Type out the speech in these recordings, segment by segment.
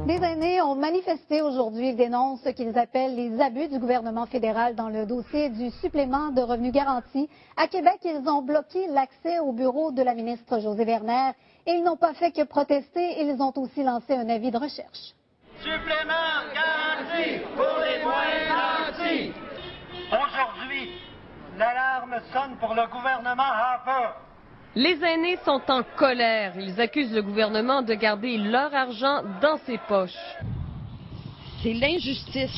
Des aînés ont manifesté aujourd'hui. Ils dénoncent ce qu'ils appellent les abus du gouvernement fédéral dans le dossier du supplément de revenu garanti. À Québec, ils ont bloqué l'accès au bureau de la ministre Josée Verner et ils n'ont pas fait que protester. Ils ont aussi lancé un avis de recherche. Supplément garanti pour les moins nantis. Aujourd'hui, l'alarme sonne pour le gouvernement Harper. Les aînés sont en colère. Ils accusent le gouvernement de garder leur argent dans ses poches. C'est l'injustice.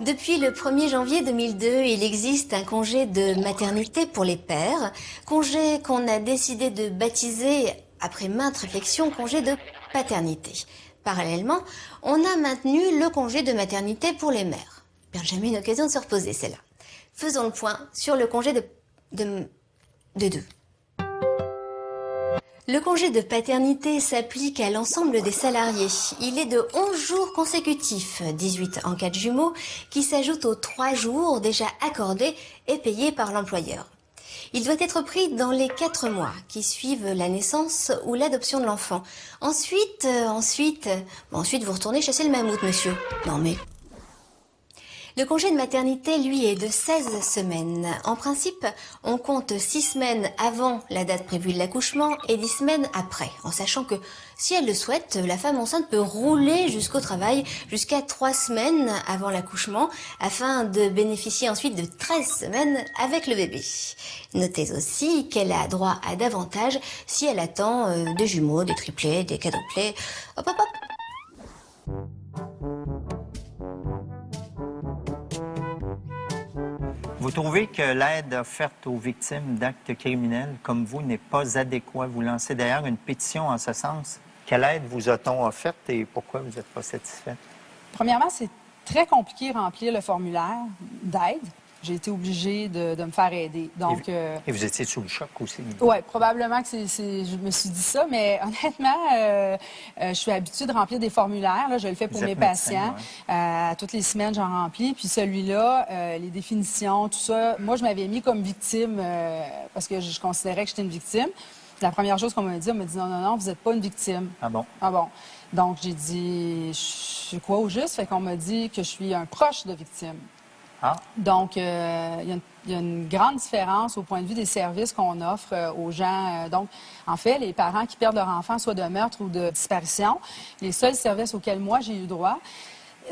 Depuis le 1er janvier 2002, il existe un congé de maternité pour les pères, congé qu'on a décidé de baptiser, après maintes réflexions, congé de paternité. Parallèlement, on a maintenu le congé de maternité pour les mères. Bien, jamais une occasion de se reposer, celle-là. Faisons le point sur le congé de deux. Le congé de paternité s'applique à l'ensemble des salariés. Il est de 11 jours consécutifs, 18 en cas de jumeaux, qui s'ajoutent aux 3 jours déjà accordés et payés par l'employeur. Il doit être pris dans les 4 mois qui suivent la naissance ou l'adoption de l'enfant. Ensuite, vous retournez chasser le mammouth, monsieur. Non mais... Le congé de maternité, lui, est de 16 semaines. En principe, on compte 6 semaines avant la date prévue de l'accouchement et 10 semaines après, en sachant que, si elle le souhaite, la femme enceinte peut rouler jusqu'au travail jusqu'à 3 semaines avant l'accouchement, afin de bénéficier ensuite de 13 semaines avec le bébé. Notez aussi qu'elle a droit à davantage si elle attend des jumeaux, des triplés, des quadruplés. Hop, hop, hop. Vous trouvez que l'aide offerte aux victimes d'actes criminels comme vous n'est pas adéquate? Vous lancez d'ailleurs une pétition en ce sens. Quelle aide vous a-t-on offerte et pourquoi vous n'êtes pas satisfaite? Premièrement, c'est très compliqué de remplir le formulaire d'aide. J'ai été obligée de me faire aider. Donc, et vous étiez sous le choc aussi? Oui, probablement que je me suis dit ça, mais honnêtement, je suis habituée de remplir des formulaires. Là, je le fais pour mes patients. Ouais. Toutes les semaines, j'en remplis. Puis celui-là, les définitions, tout ça, moi, je m'avais mis comme victime parce que je considérais que j'étais une victime. La première chose qu'on m'a dit, on m'a dit non, vous n'êtes pas une victime. Ah bon? Ah bon. Donc, j'ai dit, je suis quoi au juste? Fait qu'on m'a dit que je suis un proche de victime. Ah. Donc, il y a une grande différence au point de vue des services qu'on offre aux gens. Donc, en fait, les parents qui perdent leur enfant, soit de meurtre ou de disparition, les seuls services auxquels moi j'ai eu droit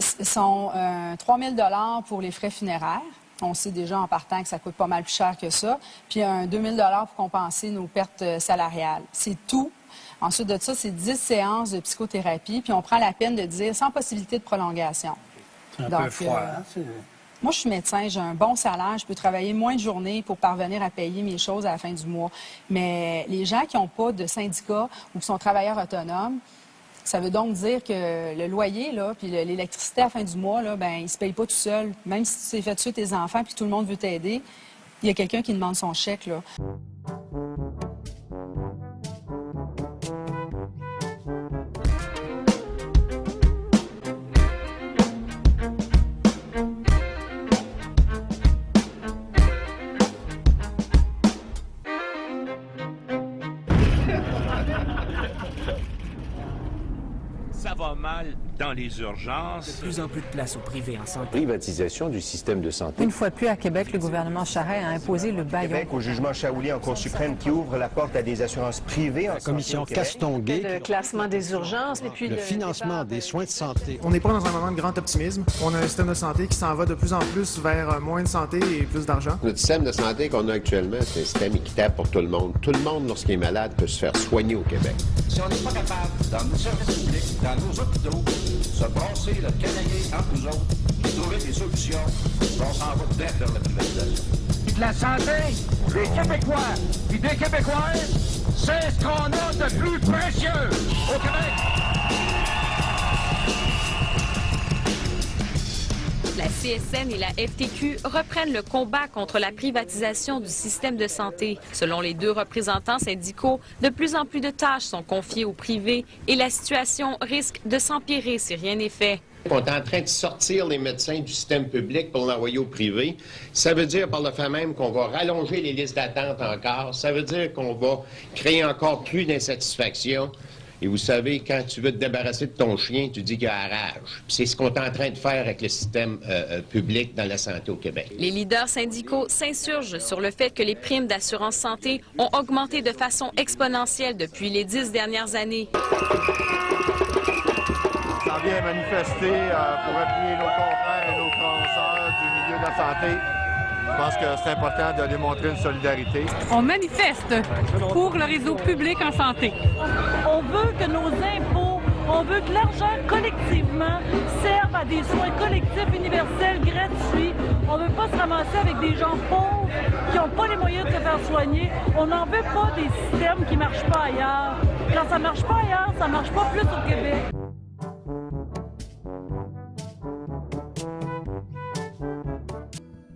sont 3 000 $ pour les frais funéraires. On sait déjà en partant que ça coûte pas mal plus cher que ça. Puis un 2 000 $ pour compenser nos pertes salariales. C'est tout. Ensuite de ça, c'est 10 séances de psychothérapie. Puis on prend la peine de dire sans possibilité de prolongation. C'est un peu froid. Moi, je suis médecin, j'ai un bon salaire, je peux travailler moins de journées pour parvenir à payer mes choses à la fin du mois. Mais les gens qui n'ont pas de syndicat ou qui sont travailleurs autonomes, ça veut donc dire que le loyer, là, puis l'électricité à la fin du mois, là, ben, ils ne se payent pas tout seul. Même si tu t'es fait tuer tes enfants puis tout le monde veut t'aider, il y a quelqu'un qui demande son chèque, là. Ça va mal dans les urgences. De plus en plus de place au privé en santé. Privatisation du système de santé. Une fois de plus, à Québec, le gouvernement Charest a imposé le baillon. Québec, au jugement Chaouli en Cour suprême qui ouvre la porte à des assurances privées. La commission Castonguay. Le classement des urgences et puis le financement des soins de santé. On n'est pas dans un moment de grand optimisme. On a un système de santé qui s'en va de plus en plus vers moins de santé et plus d'argent. Notre système de santé qu'on a actuellement, c'est un système équitable pour tout le monde. Tout le monde, lorsqu'il est malade, peut se faire soigner au Québec. Si on n'est pas capable, dans nos services publics, dans nos hôpitaux, se brasser le canailler entre nous autres et trouver des solutions, on s'en va vers la privatisation. La santé des Québécois et des Québécoises, c'est ce qu'on a de plus précieux au Québec. la CSN et la FTQ reprennent le combat contre la privatisation du système de santé. Selon les deux représentants syndicaux, de plus en plus de tâches sont confiées au privé et la situation risque de s'empirer si rien n'est fait. On est en train de sortir les médecins du système public pour l'envoyer au privé. Ça veut dire par le fait même qu'on va rallonger les listes d'attente encore. Ça veut dire qu'on va créer encore plus d'insatisfaction. Et vous savez, quand tu veux te débarrasser de ton chien, tu dis qu'il a la rage. C'est ce qu'on est en train de faire avec le système public dans la santé au Québec. Les leaders syndicaux s'insurgent sur le fait que les primes d'assurance santé ont augmenté de façon exponentielle depuis les 10 dernières années. On vient manifester pour appuyer nos confrères et nos consoeurs du milieu de la santé. Je pense que c'est important de démontrer une solidarité. On manifeste pour le réseau public en santé. On veut que nos impôts, on veut que l'argent collectivement serve à des soins collectifs universels gratuits. On ne veut pas se ramasser avec des gens pauvres qui n'ont pas les moyens de se faire soigner. On n'en veut pas des systèmes qui ne marchent pas ailleurs. Quand ça ne marche pas ailleurs, ça ne marche pas plus au Québec.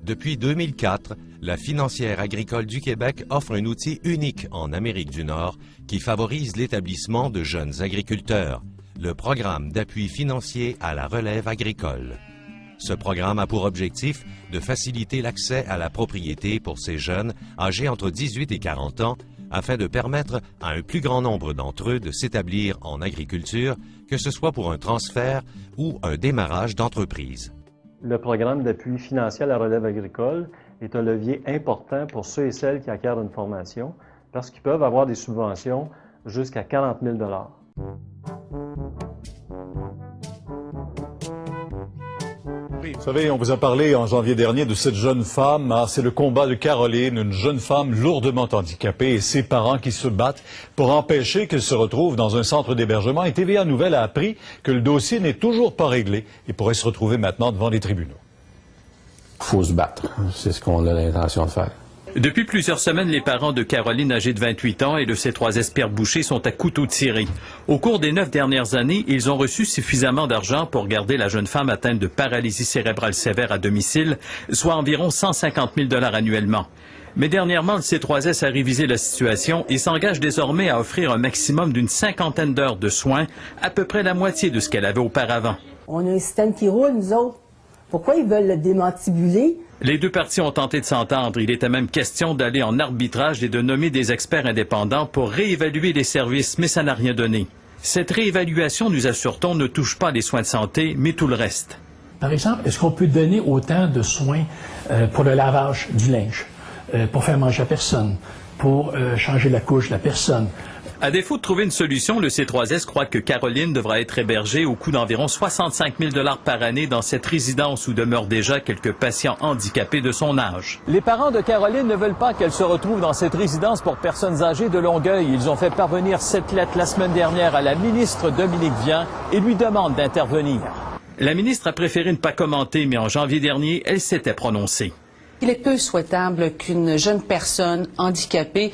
Depuis 2004, la Financière agricole du Québec offre un outil unique en Amérique du Nord qui favorise l'établissement de jeunes agriculteurs, le programme d'appui financier à la relève agricole. Ce programme a pour objectif de faciliter l'accès à la propriété pour ces jeunes âgés entre 18 et 40 ans afin de permettre à un plus grand nombre d'entre eux de s'établir en agriculture, que ce soit pour un transfert ou un démarrage d'entreprise. Le programme d'appui financier à la relève agricole est un levier important pour ceux et celles qui acquièrent une formation parce qu'ils peuvent avoir des subventions jusqu'à 40 000 $. Vous savez, on vous a parlé en janvier dernier de cette jeune femme. C'est le combat de Caroline, une jeune femme lourdement handicapée et ses parents qui se battent pour empêcher qu'elle se retrouve dans un centre d'hébergement. Et TVA Nouvelle a appris que le dossier n'est toujours pas réglé et pourrait se retrouver maintenant devant les tribunaux. Il faut se battre. C'est ce qu'on a l'intention de faire. Depuis plusieurs semaines, les parents de Caroline, âgée de 28 ans, et de C3S Pierre Boucher sont à couteau tiré. Au cours des 9 dernières années, ils ont reçu suffisamment d'argent pour garder la jeune femme atteinte de paralysie cérébrale sévère à domicile, soit environ 150 000 $ annuellement. Mais dernièrement, le C3S a révisé la situation et s'engage désormais à offrir un maximum d'une 50aine d'heures de soins, à peu près la moitié de ce qu'elle avait auparavant. On a un système qui roule, nous autres. Pourquoi ils veulent le démantibuler? Les deux parties ont tenté de s'entendre. Il était même question d'aller en arbitrage et de nommer des experts indépendants pour réévaluer les services, mais ça n'a rien donné. Cette réévaluation, nous assure-t-on, ne touche pas les soins de santé, mais tout le reste. Par exemple, est-ce qu'on peut donner autant de soins pour le lavage du linge, pour faire manger la personne, pour changer la couche de la personne? À défaut de trouver une solution, le C3S croit que Caroline devra être hébergée au coût d'environ 65 000 $ par année dans cette résidence où demeurent déjà quelques patients handicapés de son âge. Les parents de Caroline ne veulent pas qu'elle se retrouve dans cette résidence pour personnes âgées de Longueuil. Ils ont fait parvenir cette lettre la semaine dernière à la ministre Dominique Vian et lui demandent d'intervenir. La ministre a préféré ne pas commenter, mais en janvier dernier, elle s'était prononcée. Il est peu souhaitable qu'une jeune personne handicapée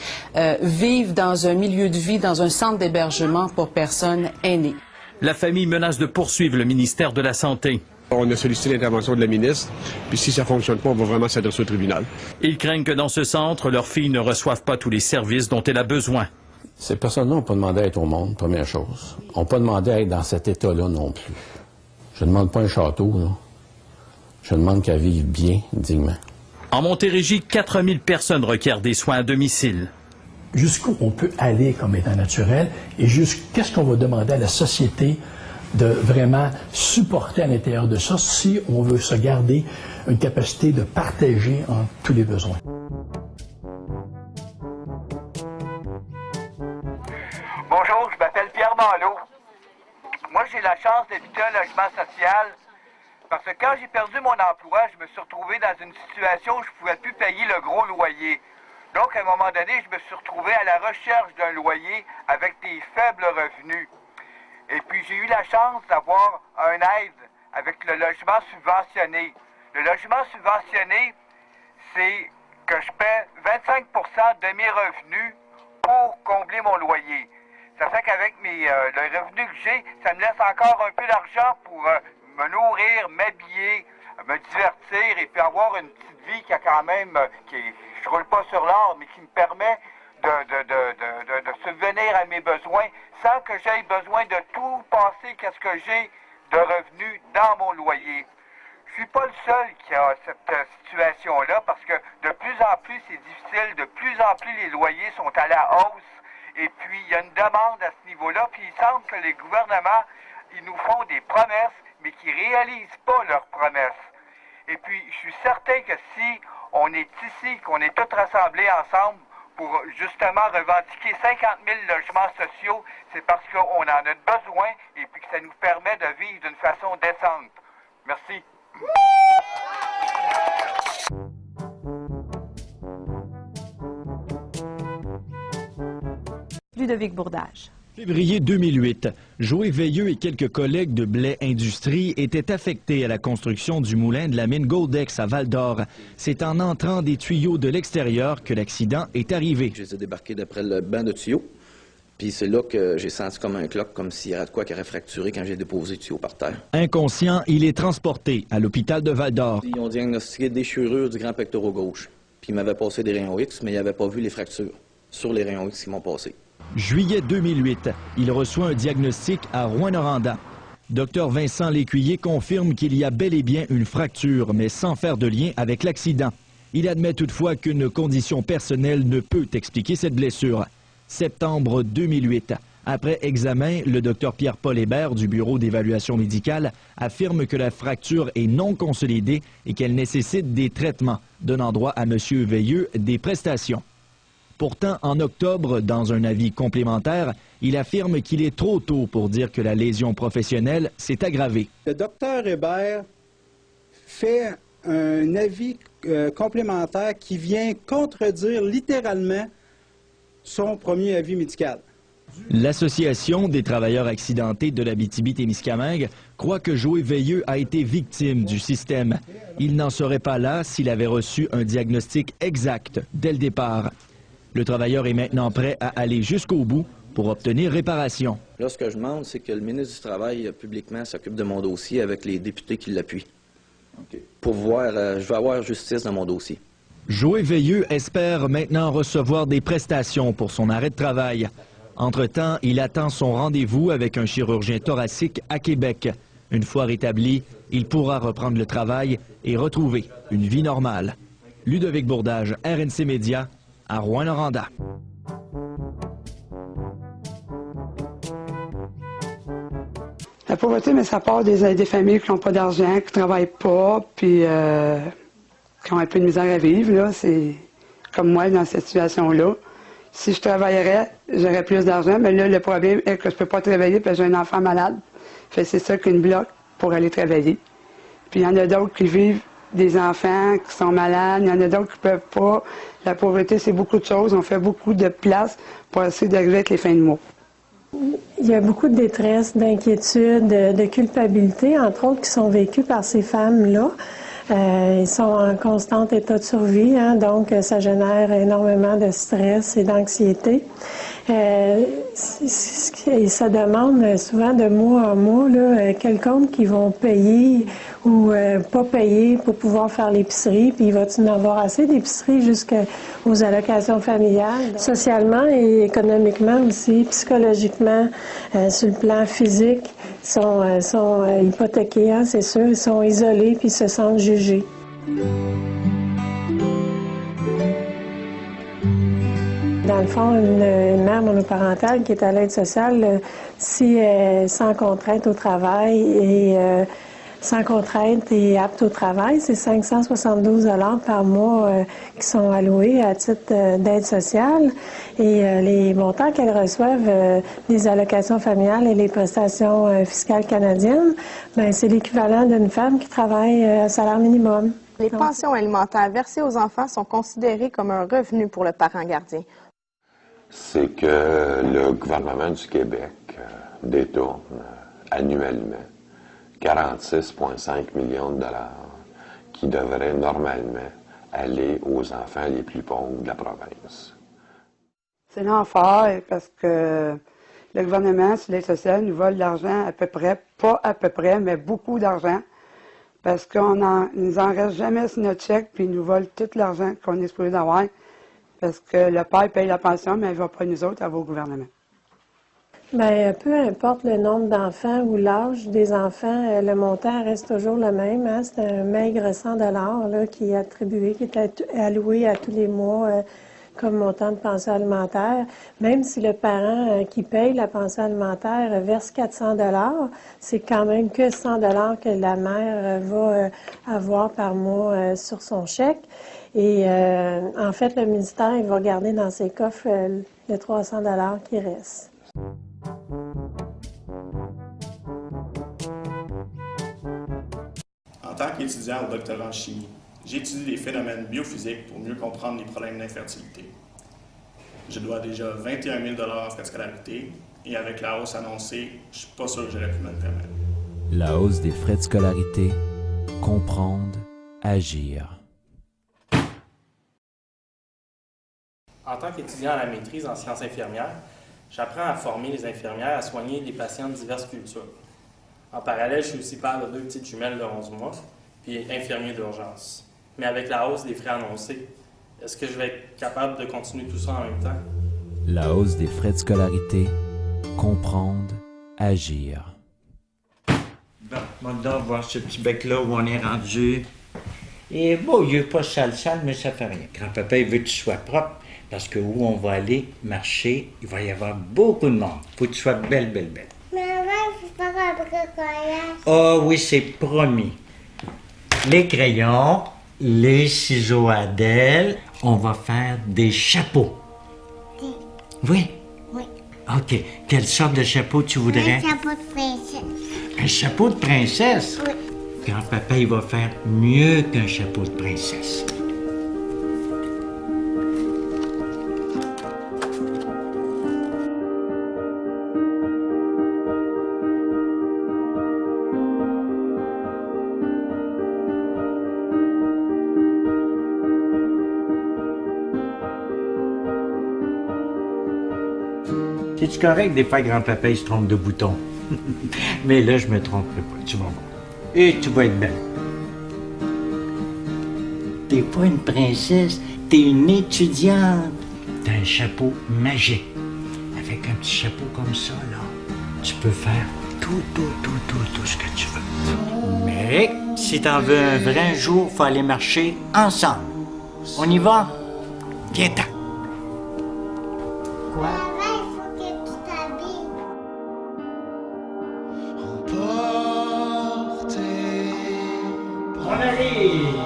vive dans un milieu de vie, dans un centre d'hébergement pour personnes aînées. La famille menace de poursuivre le ministère de la Santé. On a sollicité l'intervention de la ministre, puis si ça ne fonctionne pas, on va vraiment s'adresser au tribunal. Ils craignent que dans ce centre, leur fille ne reçoive pas tous les services dont elle a besoin. Ces personnes-là n'ont pas demandé à être au monde, première chose. N'ont pas demandé à être dans cet état-là non plus. Je ne demande pas un château, là. Je demande qu'elles vivent bien, dignement. En Montérégie, 4000 personnes requièrent des soins à domicile. Jusqu'où on peut aller comme étant naturel et qu'est-ce qu'on va demander à la société de vraiment supporter à l'intérieur de ça si on veut se garder une capacité de partager en tous les besoins. Bonjour, je m'appelle Pierre Malo. Moi, j'ai la chance d'habiter un logement social. Parce que quand j'ai perdu mon emploi, je me suis retrouvé dans une situation où je ne pouvais plus payer le gros loyer. Donc, à un moment donné, je me suis retrouvé à la recherche d'un loyer avec des faibles revenus. Et puis, j'ai eu la chance d'avoir un aide avec le logement subventionné. Le logement subventionné, c'est que je paie 25% de mes revenus pour combler mon loyer. Ça fait qu'avec le revenu que j'ai, ça me laisse encore un peu d'argent pour me nourrir, m'habiller, me divertir et puis avoir une petite vie qui a quand même, je roule pas sur l'or, mais qui me permet de subvenir à mes besoins sans que j'aie besoin de tout passer qu'est-ce que j'ai de revenus dans mon loyer. Je suis pas le seul qui a cette situation-là parce que de plus en plus c'est difficile, de plus en plus les loyers sont à la hausse et puis il y a une demande à ce niveau-là, puis il semble que les gouvernements, ils nous font des promesses mais qui réalisent pas leurs promesses. Et puis je suis certain que si on est ici, qu'on est tous rassemblés ensemble pour justement revendiquer 50 000 logements sociaux, c'est parce qu'on en a besoin et puis que ça nous permet de vivre d'une façon décente. Merci. Ludovic Bourdage. Février 2008, Joé Veilleux et quelques collègues de Blais Industrie étaient affectés à la construction du moulin de la mine Goldex à Val-d'Or. C'est en entrant des tuyaux de l'extérieur que l'accident est arrivé. Je les ai débarqués d'après le banc de tuyaux, puis c'est là que j'ai senti comme un cloc, comme s'il y avait de quoi qui aurait fracturé quand j'ai déposé le tuyau par terre. Inconscient, il est transporté à l'hôpital de Val-d'Or. Ils ont diagnostiqué déchirure du grand pectoral gauche, puis ils m'avaient passé des rayons X, mais ils n'avaient pas vu les fractures sur les rayons X qu'ils m'ont passé. Juillet 2008, il reçoit un diagnostic à Rouyn-Noranda. Dr Vincent Lécuyer confirme qu'il y a bel et bien une fracture, mais sans faire de lien avec l'accident. Il admet toutefois qu'une condition personnelle ne peut expliquer cette blessure. Septembre 2008. Après examen, le Dr Pierre-Paul Hébert du Bureau d'évaluation médicale affirme que la fracture est non consolidée et qu'elle nécessite des traitements, donnant droit à M. Veilleux des prestations. Pourtant, en octobre, dans un avis complémentaire, il affirme qu'il est trop tôt pour dire que la lésion professionnelle s'est aggravée. Le docteur Hébert fait un avis complémentaire qui vient contredire littéralement son premier avis médical. L'Association des travailleurs accidentés de l'Abitibi-Témiscamingue croit que Joé Veilleux a été victime du système. Il n'en serait pas là s'il avait reçu un diagnostic exact dès le départ. Le travailleur est maintenant prêt à aller jusqu'au bout pour obtenir réparation. Là, ce que je demande, c'est que le ministre du Travail, publiquement, s'occupe de mon dossier avec les députés qui l'appuient. Pour voir, je veux avoir justice dans mon dossier. Joé Veilleux espère maintenant recevoir des prestations pour son arrêt de travail. Entre-temps, il attend son rendez-vous avec un chirurgien thoracique à Québec. Une fois rétabli, il pourra reprendre le travail et retrouver une vie normale. Ludovic Bourdage, RNC Média, à Rouyn-Noranda. La pauvreté, mais ça part des familles qui n'ont pas d'argent, qui ne travaillent pas, puis qui ont un peu de misère à vivre. Là. C'est comme moi dans cette situation-là. Si je travaillerais, j'aurais plus d'argent, mais là, le problème est que je ne peux pas travailler parce que j'ai un enfant malade. Fait c'est ça qui me bloque pour aller travailler. Puis il y en a d'autres qui vivent des enfants qui sont malades, il y en a d'autres qui ne peuvent pas. La pauvreté, c'est beaucoup de choses. On fait beaucoup de place pour essayer d'arriver avec les fins de mois. Il y a beaucoup de détresse, d'inquiétude, de culpabilité, entre autres, qui sont vécues par ces femmes-là. Ils sont en constant état de survie, hein, donc ça génère énormément de stress et d'anxiété. Et ça demande souvent de mois en mois quel compte qu'ils vont payer ou pas payer pour pouvoir faire l'épicerie. Puis il va-t-il en avoir assez d'épicerie jusqu'aux allocations familiales? Socialement et économiquement aussi, psychologiquement, sur le plan physique, ils sont hypothéqués, hein, c'est sûr. Ils sont isolés puis ils se sentent jugés. Dans le fond, une mère monoparentale qui est à l'aide sociale, si elle est sans contrainte au travail et sans contrainte et apte au travail, c'est 572 $ par mois qui sont alloués à titre d'aide sociale. Et les montants qu'elles reçoivent des allocations familiales et les prestations fiscales canadiennes, bien, c'est l'équivalent d'une femme qui travaille à salaire minimum. Les pensions alimentaires versées aux enfants sont considérées comme un revenu pour le parent gardien. C'est que le gouvernement du Québec détourne annuellement 46,5 millions de dollars qui devraient normalement aller aux enfants les plus pauvres de la province. C'est l'enfer parce que le gouvernement, sur l'aide sociale, nous vole de l'argent à peu près, pas à peu près, mais beaucoup d'argent Parce qu'on nous en reste jamais sur notre chèque, puis ils nous volent tout l'argent qu'on est supposé d'avoir. Parce que le père paye la pension, mais elle ne va pas nous autres, elle va au gouvernement. Bien, peu importe le nombre d'enfants ou l'âge des enfants, le montant reste toujours le même. Hein? C'est un maigre 100 là, qui est attribué, qui est alloué à tous les mois comme montant de pension alimentaire. Même si le parent qui paye la pension alimentaire verse 400 c'est quand même que 100 que la mère va avoir par mois sur son chèque. Et en fait, le ministère il va garder dans ses coffres les 300 qui restent. En tant qu'étudiant au doctorat en chimie, j'étudie les phénomènes biophysiques pour mieux comprendre les problèmes d'infertilité. Je dois déjà 21 000 en frais de scolarité et avec la hausse annoncée, je ne suis pas sûr que j'aurais pu me le permettre. La hausse des frais de scolarité, comprendre, agir. En tant qu'étudiant à la maîtrise en sciences infirmières, j'apprends à former les infirmières à soigner des patients de diverses cultures. En parallèle, je suis aussi père de 2 petites jumelles de 11 mois, puis infirmier d'urgence. Mais avec la hausse des frais annoncés, est-ce que je vais être capable de continuer tout ça en même temps? La hausse des frais de scolarité, comprendre, agir. Bon, on va voir ce petit bec-là où on est rendu. Et bon, il n'est pas sale, mais ça fait rien. Grand-papa, il veut que tu sois propre, parce que où on va aller marcher, il va y avoir beaucoup de monde. Il faut que tu sois belle, belle, belle. Maman, je peux faire un bricolage. Oh oui, c'est promis. Les crayons, les ciseaux Adèle, on va faire des chapeaux. Oui? Oui. OK. Quelle sorte de chapeau tu voudrais? Un chapeau de princesse. Un chapeau de princesse? Oui. Grand-papa, il va faire mieux qu'un chapeau de princesse. C'est-tu correct des fois grand-papa il se trompe de bouton? Mais là, je me tromperai pas, tu vas voir. Et tu vas être belle. T'es pas une princesse, t'es une étudiante. T'as un chapeau magique. Avec un petit chapeau comme ça, là, tu peux faire tout ce que tu veux. Mais si t'en veux un vrai jour, faut aller marcher ensemble. On y va? Viens-t'en. Quoi? On arrive!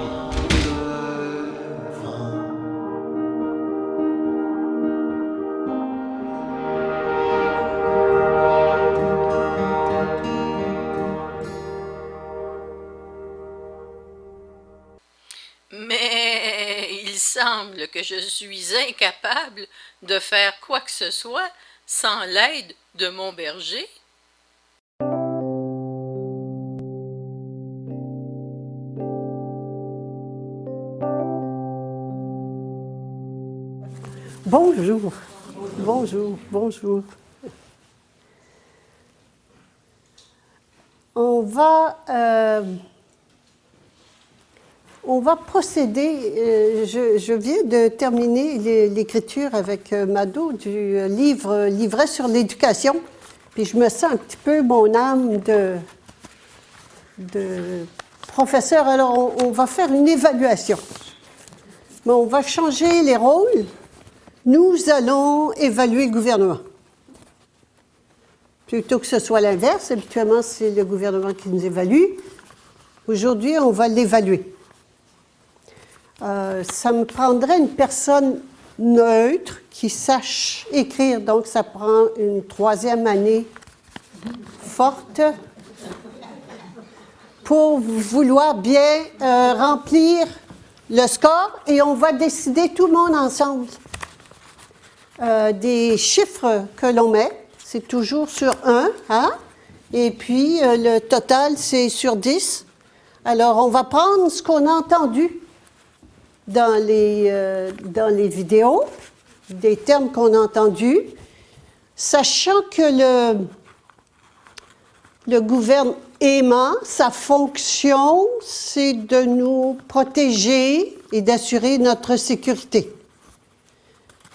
Mais il semble que je suis incapable de faire quoi que ce soit sans l'aide de mon berger. Bonjour, bonjour, bonjour. On va procéder, je viens de terminer l'écriture avec Mado du livret sur l'éducation, puis je me sens un petit peu mon âme de professeur. Alors on va faire une évaluation, mais on va changer les rôles. Nous allons évaluer le gouvernement. Plutôt que ce soit l'inverse, habituellement c'est le gouvernement qui nous évalue. Aujourd'hui, on va l'évaluer. Ça me prendrait une personne neutre qui sache écrire, donc ça prend une 3e année forte pour vouloir bien remplir le score et on va décider tout le monde ensemble. Des chiffres que l'on met, c'est toujours sur 1, hein? Et puis le total, c'est sur 10. Alors, on va prendre ce qu'on a entendu dans les vidéos, des termes qu'on a entendus, sachant que le aimant. Sa fonction, c'est de nous protéger et d'assurer notre sécurité.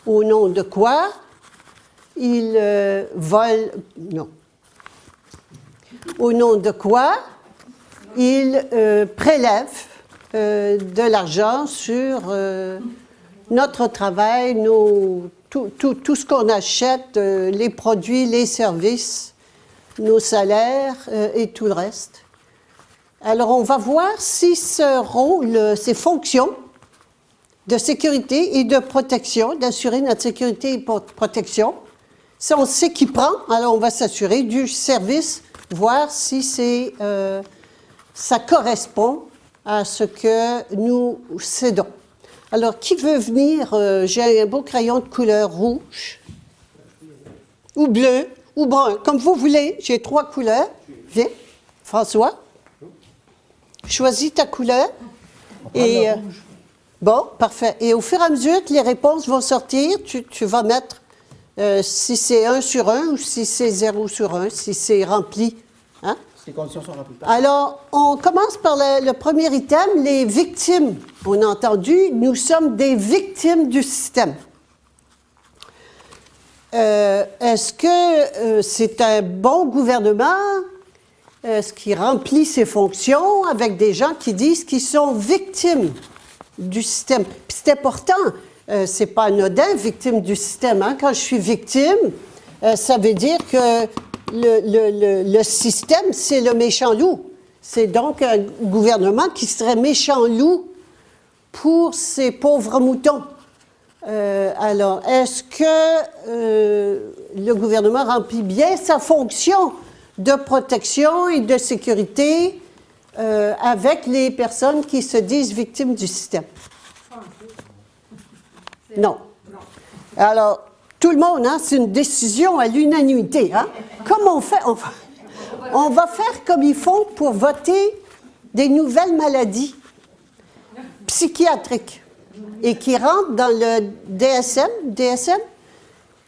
Au nom de quoi? Il vole... Non. Au nom de quoi? Il prélève de l'argent sur notre travail, tout ce qu'on achète, les produits, les services, nos salaires et tout le reste. Alors, on va voir si ce rôle, ces fonctions de sécurité et de protection, d'assurer notre sécurité et protection, si on sait qui prend, alors on va s'assurer du service, voir si ça correspond à ce que nous cédons. Alors, qui veut venir? J'ai un beau crayon de couleur rouge, ou bleu, ou brun, comme vous voulez. J'ai 3 couleurs. Viens, François. Choisis ta couleur. Et, bon, parfait. Et au fur et à mesure que les réponses vont sortir, tu vas mettre si c'est 1 sur 1 ou si c'est 0 sur 1, si c'est rempli. Hein? Les conditions sont remplies. Alors, on commence par le premier item, les victimes. On a entendu, nous sommes des victimes du système. Est-ce que c'est un bon gouvernement? Est-ce qu'il remplit ses fonctions avec des gens qui disent qu'ils sont victimes du système? Puis c'est important, c'est pas anodin, victime du système. Hein? Quand je suis victime, ça veut dire que le système, c'est le méchant loup. C'est donc un gouvernement qui serait méchant loup pour ces pauvres moutons. Alors, est-ce que le gouvernement remplit bien sa fonction de protection et de sécurité avec les personnes qui se disent victimes du système? Non. Alors, tout le monde, hein, c'est une décision à l'unanimité. Hein? Comment on fait? On va faire comme ils font pour voter des nouvelles maladies psychiatriques et qui rentrent dans le DSM.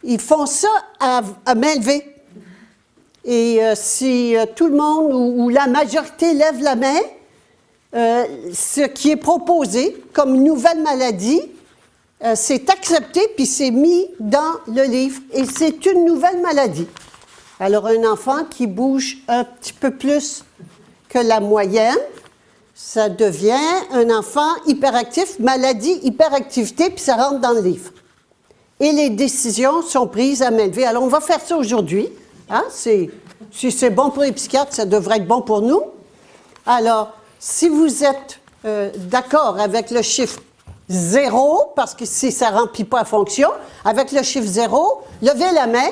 Ils font ça à main levée. Et si tout le monde ou la majorité lève la main, ce qui est proposé comme nouvelle maladie, c'est accepté, puis c'est mis dans le livre. Et c'est une nouvelle maladie. Alors, un enfant qui bouge un petit peu plus que la moyenne, ça devient un enfant hyperactif, maladie, hyperactivité, puis ça rentre dans le livre. Et les décisions sont prises à main levée. Alors, on va faire ça aujourd'hui. Hein? Si c'est bon pour les psychiatres, ça devrait être bon pour nous. Alors, si vous êtes d'accord avec le chiffre 0, parce que si ça ne remplit pas la fonction, avec le chiffre 0, levez la main.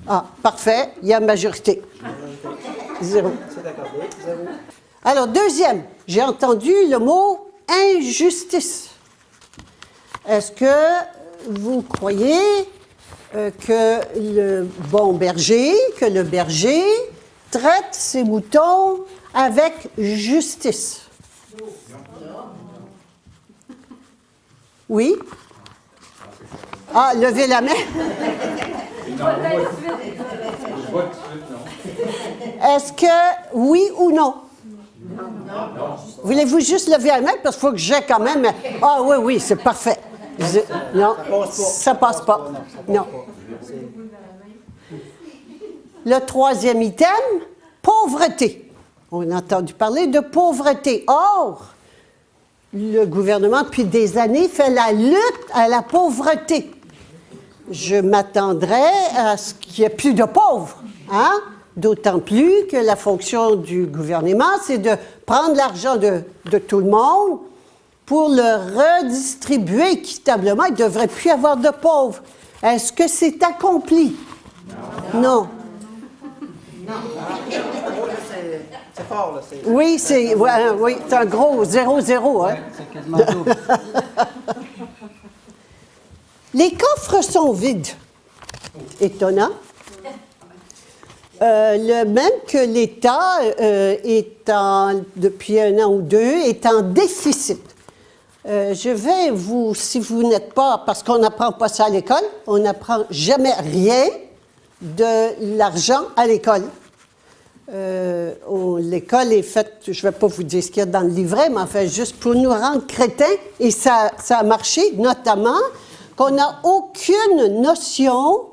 Ah, parfait, il y a majorité. 0. Alors, deuxième, j'ai entendu le mot injustice. Est-ce que vous croyez que le bon berger, que le berger traite ses moutons avec justice? Oui? Ah, levez la main. Est-ce que oui ou non? Non. Voulez-vous juste lever la main? Parce qu'il faut que j'ai quand même... Ah oui, c'est parfait. Non, ça passe pas. Non. Le troisième item, pauvreté. On a entendu parler de pauvreté. Or, le gouvernement, depuis des années, fait la lutte à la pauvreté. Je m'attendrais à ce qu'il n'y ait plus de pauvres. Hein? D'autant plus que la fonction du gouvernement, c'est de prendre l'argent de tout le monde pour le redistribuer équitablement. Il ne devrait plus y avoir de pauvres. Est-ce que c'est accompli? Non. C'est fort, là. Oui, c'est un gros 0-0. Hein? C'est quasiment double. Les coffres sont vides. Étonnant. Même que l'État, depuis 1 an ou 2, est en déficit. Je vais vous, si vous n'êtes pas, parce qu'on n'apprend pas ça à l'école, on n'apprend jamais rien de l'argent à l'école. l'école est faite, je ne vais pas vous dire ce qu'il y a dans le livret, mais enfin, juste pour nous rendre crétins, et ça a marché, notamment, qu'on n'a aucune notion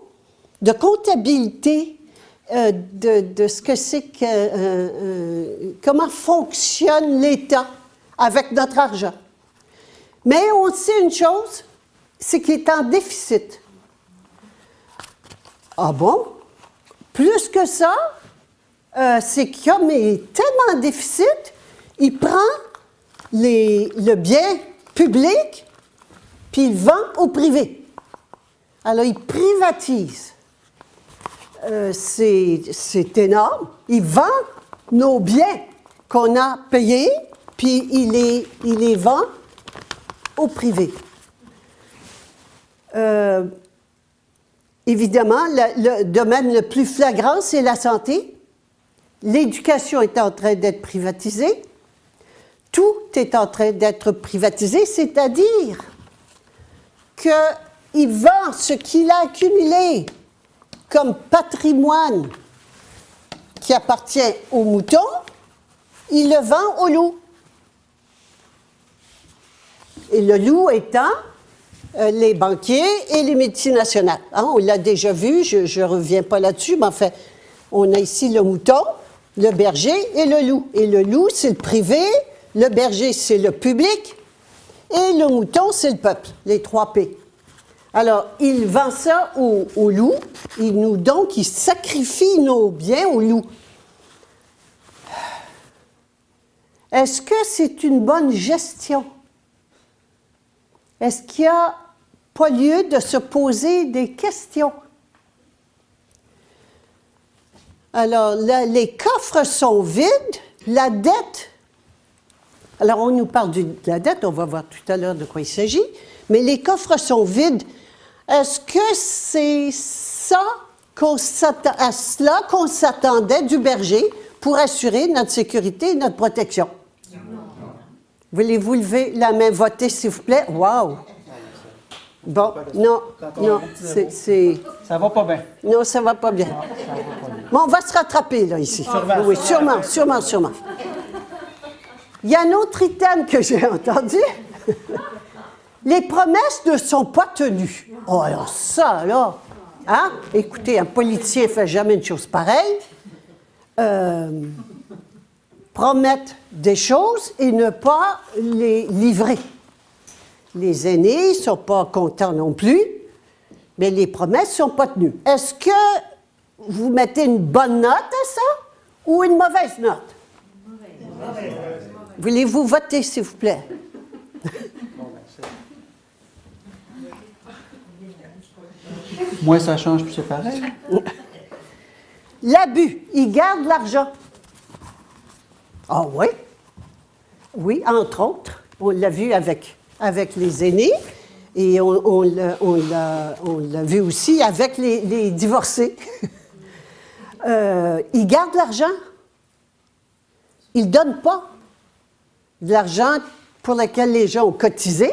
de comptabilité de ce que c'est que... comment fonctionne l'État avec notre argent. Mais on sait une chose, c'est qu'il est en déficit. Ah bon? Plus que ça, c'est comme il est tellement en déficit, il prend le bien public puis il vend au privé. Alors, il privatise. C'est énorme. Il vend nos biens qu'on a payés, puis il les vend au privé. Évidemment, le domaine le plus flagrant, c'est la santé. L'éducation est en train d'être privatisée. Tout est en train d'être privatisé, c'est-à-dire qu'il vend ce qu'il a accumulé comme patrimoine qui appartient aux moutons, il le vend au loup. Et le loup étant les banquiers et les multinationales. Hein, on l'a déjà vu, je ne reviens pas là-dessus, mais enfin, on a ici le mouton, le berger et le loup. Et le loup, c'est le privé, le berger, c'est le public, et le mouton, c'est le peuple, les 3 P. Alors, il vend ça au loup, donc il sacrifie nos biens au loup. Est-ce que c'est une bonne gestion? Est-ce qu'il n'y a pas lieu de se poser des questions? Alors, là, les coffres sont vides, la dette... Alors, on nous parle de la dette, on va voir tout à l'heure de quoi il s'agit, mais les coffres sont vides. Est-ce que c'est à cela qu'on s'attendait du berger pour assurer notre sécurité et notre protection? Voulez-vous lever la main, voter, s'il vous plaît? Wow! Bon, non, c'est... Ça va pas bien. Non, ça va pas bien. Bon, on va se rattraper, là, ici. Oui, sûrement. Il y a un autre item que j'ai entendu. Les promesses ne sont pas tenues. Oh, alors ça, là... Hein? Écoutez, un politicien ne fait jamais une chose pareille. Promettre des choses et ne pas les livrer. Les aînés ne sont pas contents non plus, mais les promesses ne sont pas tenues. Est-ce que vous mettez une bonne note à ça ou une mauvaise note? Mauvaise. Voulez-vous voter, s'il vous plaît? Moins ça change, plus c'est pareil. L'abus, il garde l'argent. Ah oui? Oui, entre autres. On l'a vu avec les aînés et on l'a vu aussi avec les divorcés. Ils gardent l'argent. Ils ne donnent pas de l'argent pour lequel les gens ont cotisé.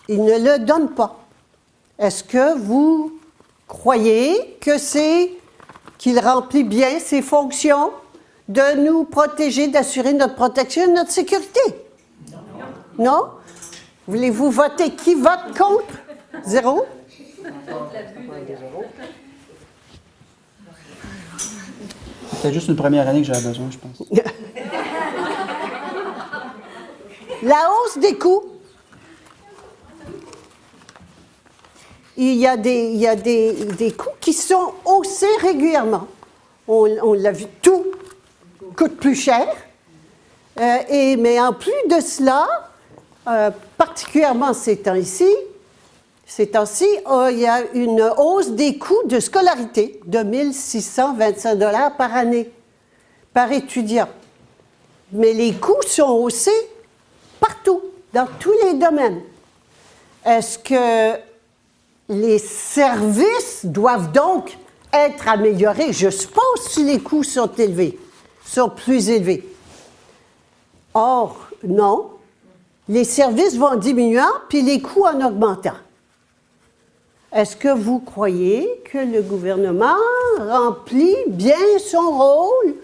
Ils ne le donnent pas. Est-ce que vous croyez que qu'il remplit bien ses fonctions de nous protéger, d'assurer notre protection et notre sécurité? Non. Non? Voulez-vous voter? Qui vote contre? 0? C'est juste une première année que j'avais besoin, je pense. La hausse des coûts. Il y a des coûts qui sont haussés régulièrement. On l'a vu, tout coûte plus cher. Mais en plus de cela, particulièrement ces temps-ci, il y a une hausse des coûts de scolarité de 1 625 $ par année, par étudiant. Mais les coûts sont haussés partout, dans tous les domaines. Est-ce que les services doivent donc être améliorés? Je suppose si les coûts sont élevés, sont plus élevés. Or, non. Les services vont en diminuant, puis les coûts en augmentant. Est-ce que vous croyez que le gouvernement remplit bien son rôle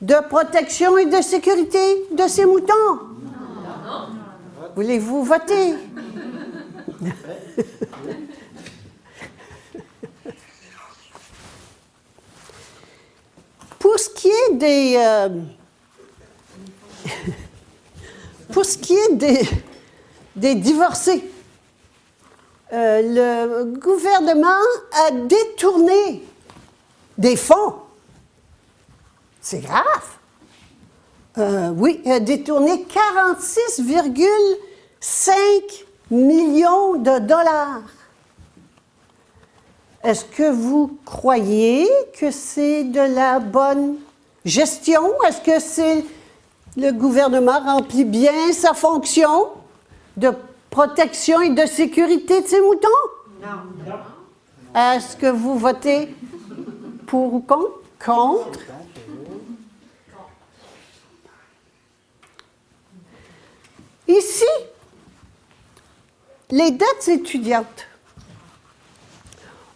de protection et de sécurité de ses moutons? Voulez-vous voter? Pour ce qui est des divorcés, le gouvernement a détourné des fonds. C'est grave. Oui, a détourné 46,5 millions de dollars. Est-ce que vous croyez que c'est de la bonne gestion? Est-ce que le gouvernement remplit bien sa fonction de protection et de sécurité de ses moutons? Non. Est-ce que vous votez pour ou contre? Contre. Ici, les dettes étudiantes.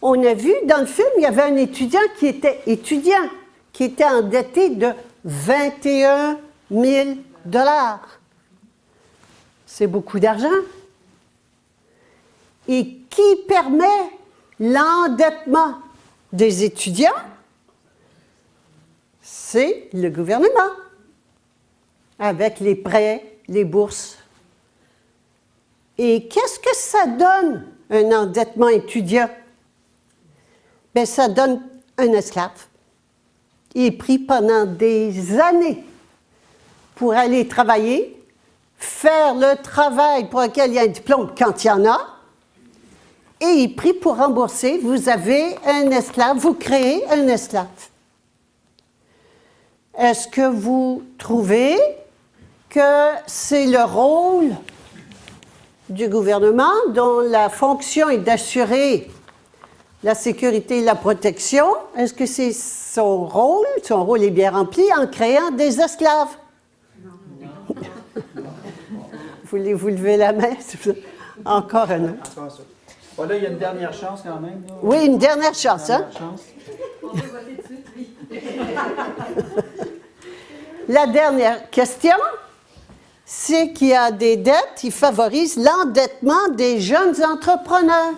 On a vu dans le film, il y avait un étudiant qui était endetté de 21 000 $. C'est beaucoup d'argent. Et qui permet l'endettement des étudiants? C'est le gouvernement, avec les prêts, les bourses. Et qu'est-ce que ça donne, un endettement étudiant? Bien, ça donne un esclave. Il est pris pendant des années pour aller travailler, faire le travail pour lequel il y a un diplôme quand il y en a, et il est pris pour rembourser. Vous avez un esclave, vous créez un esclave. Est-ce que vous trouvez que c'est le rôle du gouvernement dont la fonction est d'assurer la sécurité et la protection? Est-ce que c'est son rôle? Son rôle est bien rempli en créant des esclaves. Non. Voulez-vous lever la main? Encore un autre. Bon, là, il y a une dernière chance quand même. Là. Oui, une dernière chance. Dernière chance. On peut voter dessus, oui. La dernière question, c'est qu'il y a des dettes qui favorisent l'endettement des jeunes entrepreneurs.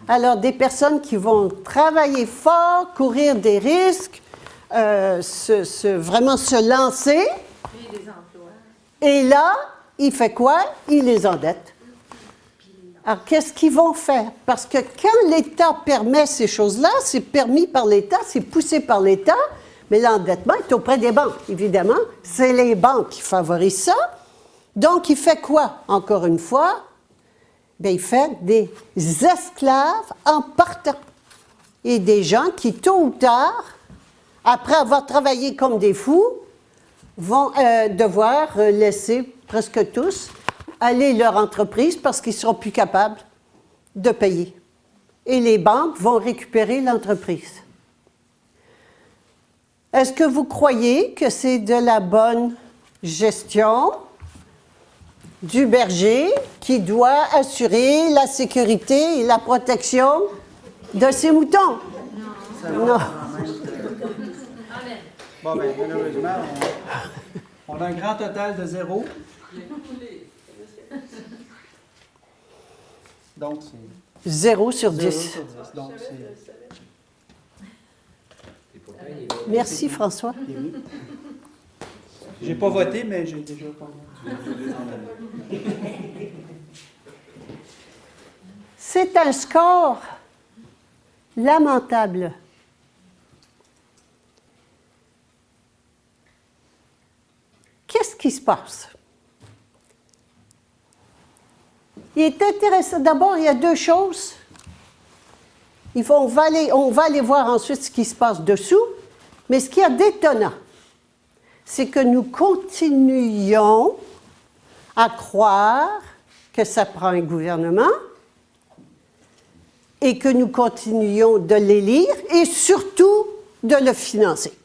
Alors, des personnes qui vont travailler fort, courir des risques, vraiment se lancer. Créer des emplois. Et là, il fait quoi? Il les endette. Alors, qu'est-ce qu'ils vont faire? Parce que quand l'État permet ces choses-là, c'est permis par l'État, c'est poussé par l'État, mais l'endettement est auprès des banques, évidemment. C'est les banques qui favorisent ça. Donc, il fait quoi, encore une fois? Bien, il fait des esclaves en partant. Et des gens qui, tôt ou tard, après avoir travaillé comme des fous, vont devoir laisser presque tous aller leur entreprise parce qu'ils ne seront plus capables de payer. Et les banques vont récupérer l'entreprise. Est-ce que vous croyez que c'est de la bonne gestion du berger qui doit assurer la sécurité et la protection de ses moutons? Non. Bon, bien, malheureusement, on a un grand total de 0. Donc, c'est... 0 sur 10. 0 sur 10. Donc, c'est... Merci, François. J'ai pas voté, mais j'ai déjà pas voté. C'est un score lamentable. Qu'est-ce qui se passe? Il est intéressant. D'abord, il y a deux choses. On va aller voir ensuite ce qui se passe dessous. Mais ce qui est d'étonnant, c'est que nous continuions à croire que ça prend un gouvernement et que nous continuions de l'élire et surtout de le financer.